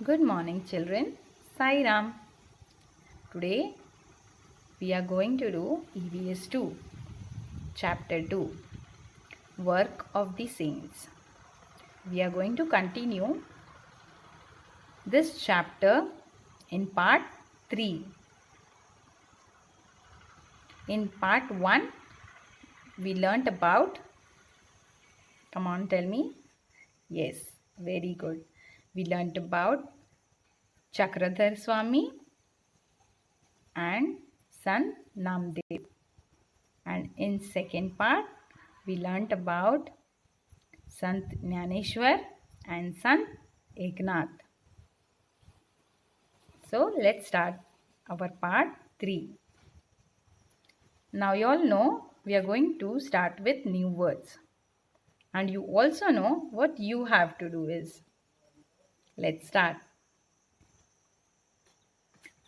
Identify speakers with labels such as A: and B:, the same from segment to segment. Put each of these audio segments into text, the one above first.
A: Good morning, children. Sai Ram. Today we are going to do EVS 2, Chapter 2, Work of the Saints. We are going to continue this chapter in part 3. In part 1, we learnt about, come on, tell me. Yes, very good. We learnt about Chakradhar Swami and son Namdev. And in second part, we learnt about Sant Jnaneshwar and Sant Eknath. So let's start our part 3. Now you all know we are going to start with new words. And you also know what you have to do is. Let's start.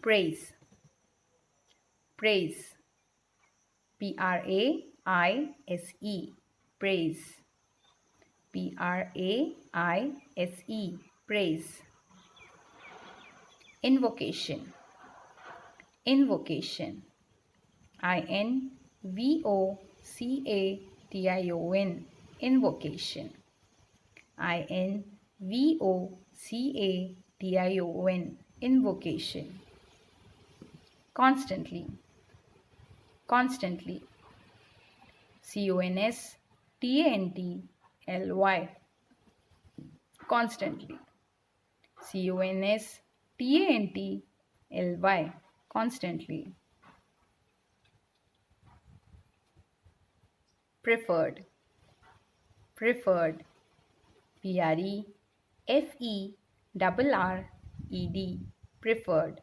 A: Praise. Praise. Praise. Praise. Praise. Praise. Invocation. Invocation. Invocation. Invocation. Invocation. Invocation. Constantly. Constantly. Constantly. Constantly. Constantly. Constantly. Preferred. Preferred. Preferred. Preferred.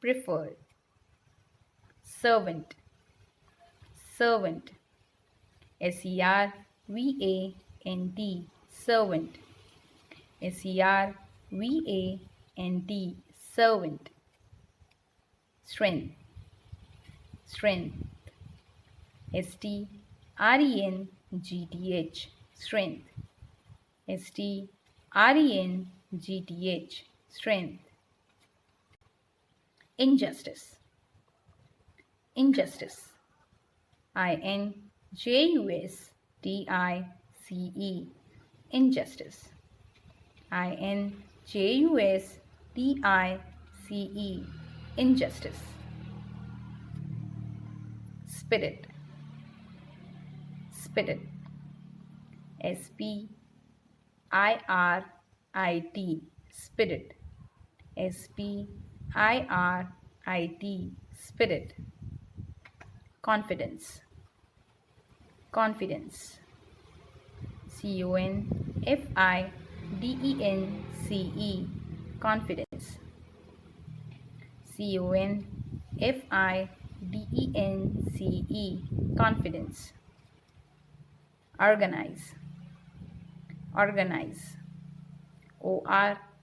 A: Preferred. Servant. Servant. Servant. Servant. Servant. Servant. Strength. Strength. Strength. Strength. Strength. Injustice. Injustice. Injustice. Injustice. Injustice. Injustice. Spirit. Spirit. Spirit. Spirit. Spirit. Spirit. Confidence. Confidence. Confidence. Confidence. Confidence. Confidence. Organize. Organize. Organize.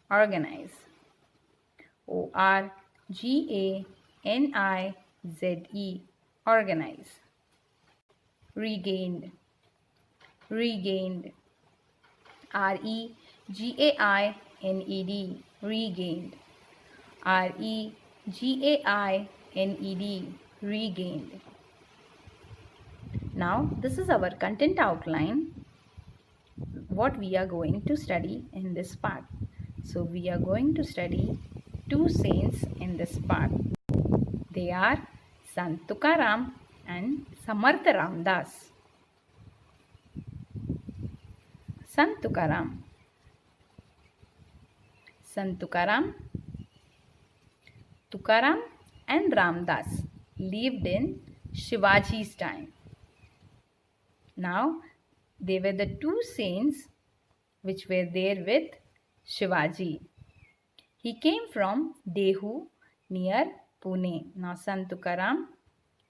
A: Organize. Organize. Organize. Regained. Regained. Regained. Regained. Regained. Regained. Now this is our content outline, what we are going to study in this part. So we are going to study two saints in this part. They are Sant Tukaram and Samarth Ramdas. Sant Tukaram. Sant Tukaram and Ramdas lived in Shivaji's time. Now, they were the two saints which were there with Shivaji. He came from Dehu near Pune. Now, Sant Tukaram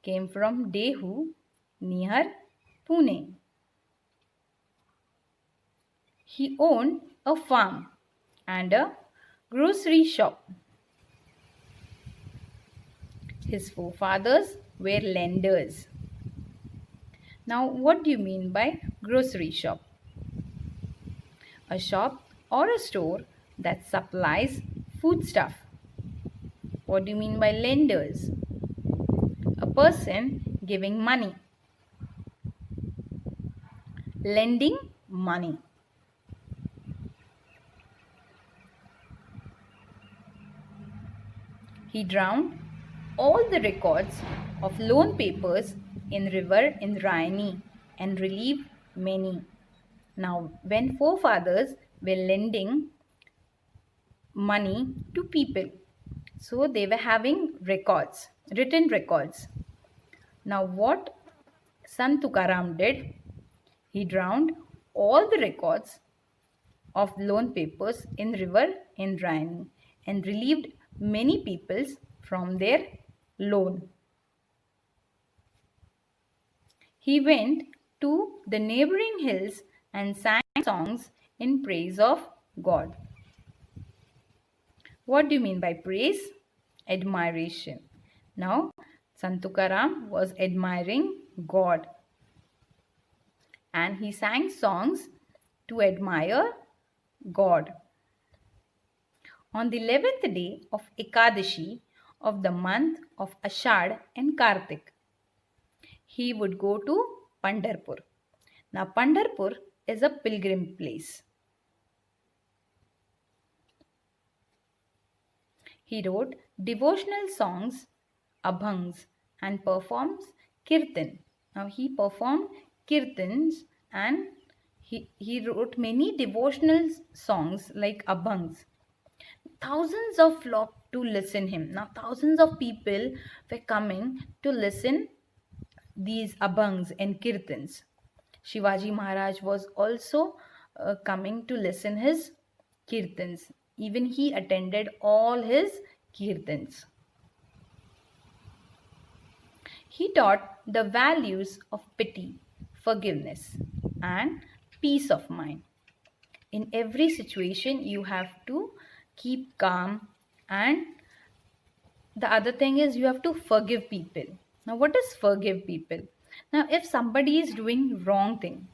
A: came from Dehu near Pune. He owned a farm and a grocery shop. His forefathers were lenders. Now, what do you mean by grocery shop? A shop or a store that supplies foodstuff. What do you mean by lenders? A person giving money. Lending money. He drowned all the records of loan papers in river Indrayani and relieved many. Now, when forefathers were lending money to people, so they were having records, written records. Now, what Sant Tukaram did, he drowned all the records of loan papers in river Indrayani and relieved many peoples from their loan. He went to the neighboring hills and sang songs in praise of God. What do you mean by praise? Admiration. Now, Sant Tukaram was admiring God and he sang songs to admire God. On the 11th day of Ekadashi of the month of Ashad and Kartik, he would go to Pandharpur. Now, Pandharpur is a pilgrim place. He wrote devotional songs, abhangs, and performs kirtan. Now, he performed kirtans and he wrote many devotional songs like abhangs. Thousands of flocked to listen him. Now, thousands of people were coming to listen these abhangs and kirtans. Shivaji Maharaj was also coming to listen his kirtans. Even he attended all his kirtans. He taught the values of pity, forgiveness, and peace of mind. In every situation, you have to keep calm, and the other thing is you have to forgive people. Now, what is forgive people? Now, if somebody is doing wrong thing,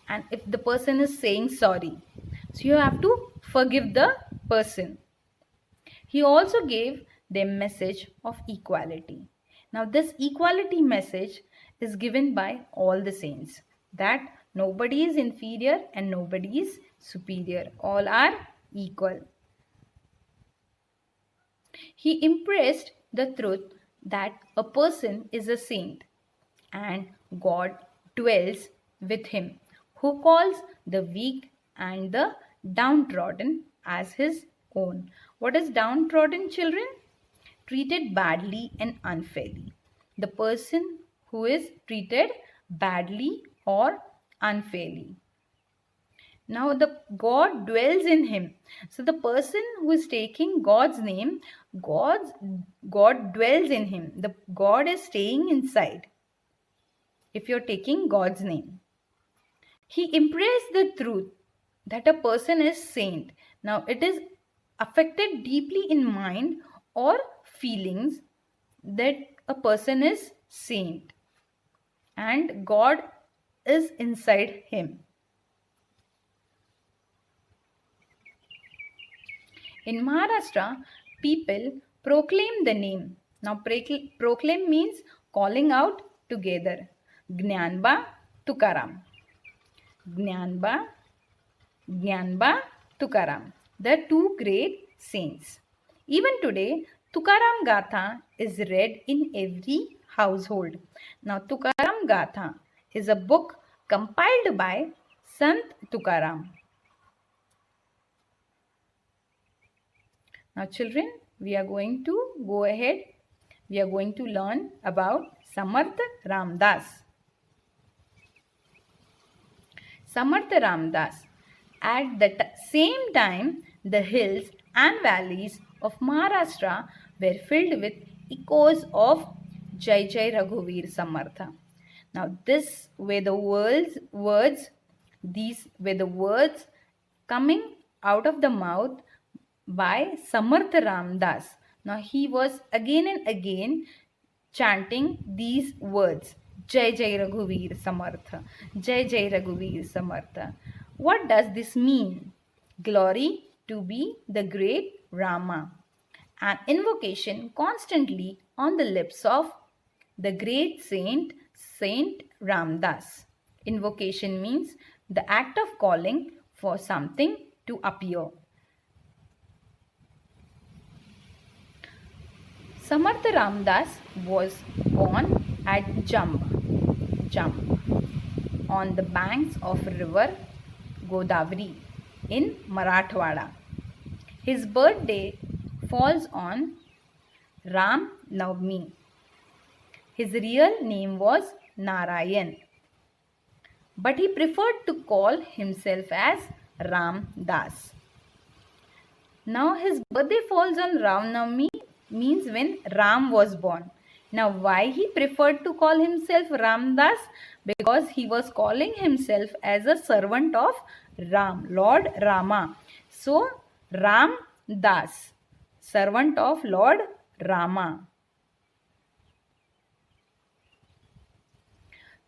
A: and if the person is saying sorry, so you have to forgive the person. He also gave them message of equality. Now, this equality message is given by all the saints, that nobody is inferior and nobody is superior. All are equal. He impressed the truth that a person is a saint and God dwells with him, who calls the weak and the downtrodden as his own. What is downtrodden, children? Treated badly and unfairly. The person who is treated badly or unfairly. Now the God dwells in him. So the person who is taking God's name, God dwells in him. The God is staying inside. If you're taking God's name, he impressed the truth that a person is saint. Now it is affected deeply in mind or feelings that a person is saint and God is inside him. In Maharashtra, people proclaim the name. Now, proclaim means calling out together. Gnyanba Tukaram. Gnyanba, Gnyanba Tukaram. The two great saints. Even today, Tukaram Gatha is read in every household. Now, Tukaram Gatha is a book compiled by Sant Tukaram. Now children, we are going to go ahead. We are going to learn about Samarth Ramdas. Samarth Ramdas. At the same time, the hills and valleys of Maharashtra were filled with echoes of Jai Jai Raghuveer Samartha. Now these were the words coming out of the mouth by Samarth Ramdas. Now he was again and again chanting these words, Jai Jai Raghuveer Samartha, Jai Jai Raghuveer Samartha. What does this mean? Glory to be the great Rama. An invocation constantly on the lips of the great saint, Saint Ramdas. Invocation means the act of calling for something to appear. Samarth Ramdas was born at Jamb on the banks of river Godavari in Marathwada. His birthday falls on Ram Navami. His real name was Narayan, but he preferred to call himself as Ram Das. Now his birthday falls on Ram Navami means when Ram was born. Now why he preferred to call himself Ram Das? Because he was calling himself as a servant of Ram, Lord Rama. So Ram Das, servant of Lord Rama.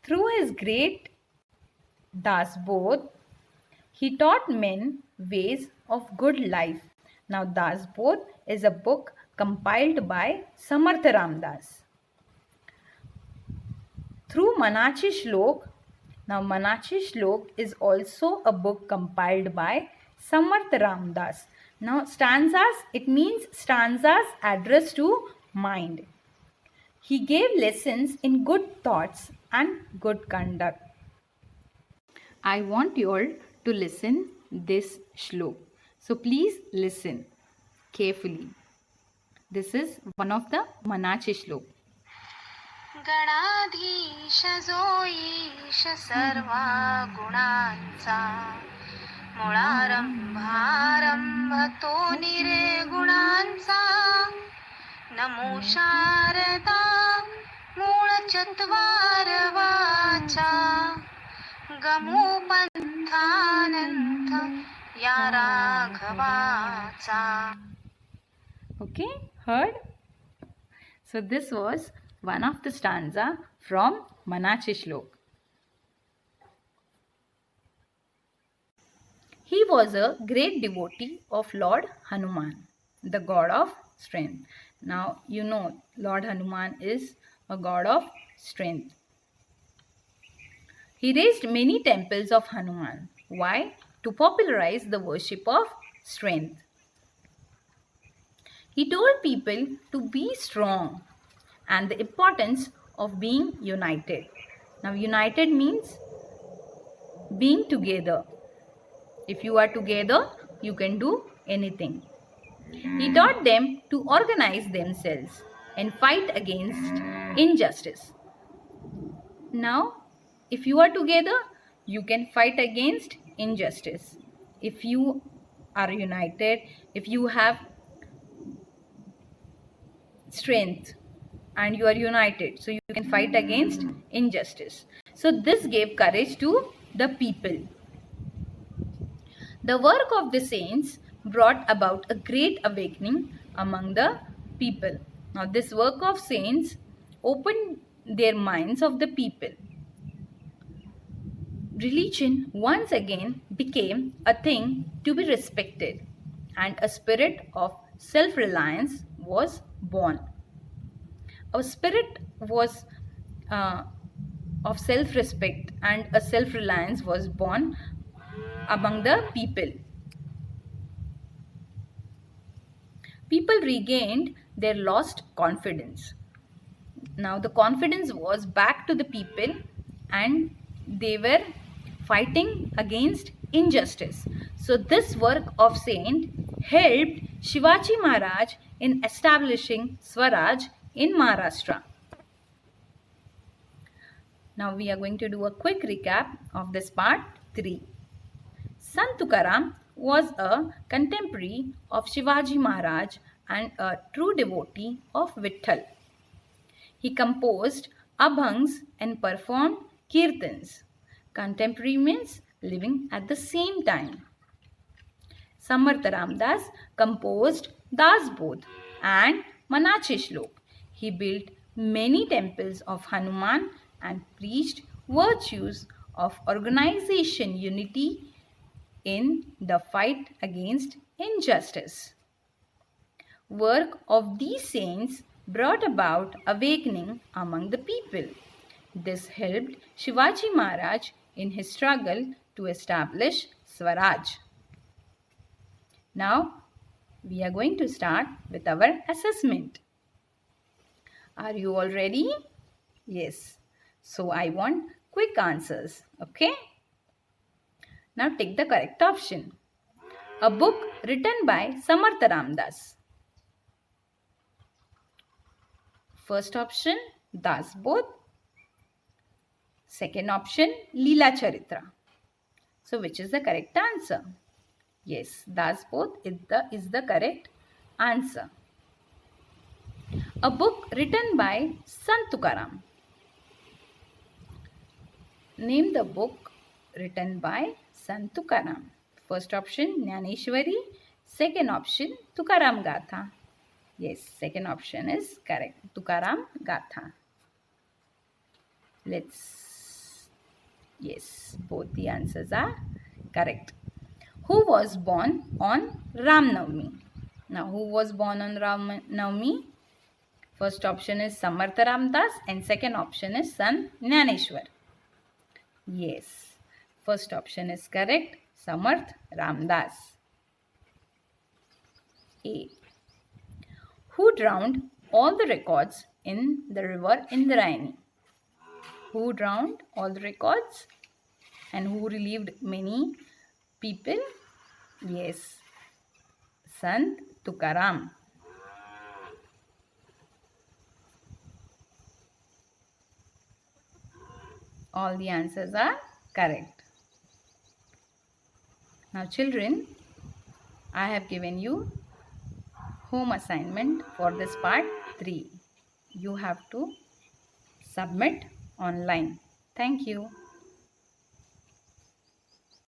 A: Through his great Dasbodh, he taught men ways of good life. Now Dasbodh is a book compiled by Samarth Ramdas. Through Manachi Shlok, now Manachi Shlok is also a book compiled by Samarth Ramdas. Now stanzas, it means stanzas addressed to mind. He gave lessons in good thoughts and good conduct. I want you all to listen this shlok. So please listen carefully. This is one of the Manachi shlok.
B: गणाधीश जो ईश सर्वा गुणांचा मुळारंभारंभ तो निर्गुणांचा नमो शारदा मूळ चत्वार वाचा गमो पंथानंथ या राघवाचा.
A: Okay, heard? So this was one of the stanza from Manachi Shlok. He was a great devotee of Lord Hanuman, the god of strength. Now you know Lord Hanuman is a god of strength. He raised many temples of Hanuman. Why? To popularize the worship of strength. He told people to be strong and the importance of being united. Now united means being together. If you are together, you can do anything. He taught them to organize themselves and fight against injustice. Now, if you are together, you can fight against injustice. If you are united, if you have strength and you are united, so you can fight against injustice. So this gave courage to the people. The work of the saints brought about a great awakening among the people. Now this work of saints opened their minds of the people. Religion once again became a thing to be respected, and a spirit of self-reliance was born. A spirit was of self-respect and a self-reliance was born among the people. People regained their lost confidence. Now the confidence was back to the people and they were fighting against injustice. So this work of saint helped Shivaji Maharaj in establishing Swaraj in Maharashtra. Now we are going to do a quick recap of this part 3. Sant Tukaram was a contemporary of Shivaji Maharaj and a true devotee of Vitthal. He composed abhangs and performed kirtans. Contemporary means living at the same time. Samarth Ramdas composed Dasbodh and Manachi Shlok. He built many temples of Hanuman and preached virtues of organization, unity in the fight against injustice. Work of these saints brought about awakening among the people. This helped Shivaji Maharaj in his struggle to establish Swaraj. Now, we are going to start with our assessment. Are you all ready? Yes. So, I want quick answers. Okay? Now, take the correct option. A book written by Samartha Ramdas. First option, Das Bodh. Second option, Leela Charitra. So, which is the correct answer? Yes, Das Bodh is the correct answer. A book written by Sant Tukaram. Name the book written by Sant Tukaram. First option, Jnaneshwari. Second option, Tukaram Gatha. Yes, second option is correct. Tukaram Gatha. Yes, both the answers are correct. Who was born on Ram Navami? Now, who was born on Ram Navami? First option is Samartha Ramdas and second option is Sant Jnaneshwar. Yes, first option is correct. Samarth Ramdas. A. Who drowned all the records in the river Indrayani? Who drowned all the records and who relieved many people? Yes, Sant Tukaram. All the answers are correct. Now children, I have given you home assignment for this part 3. You have to submit online. Thank you.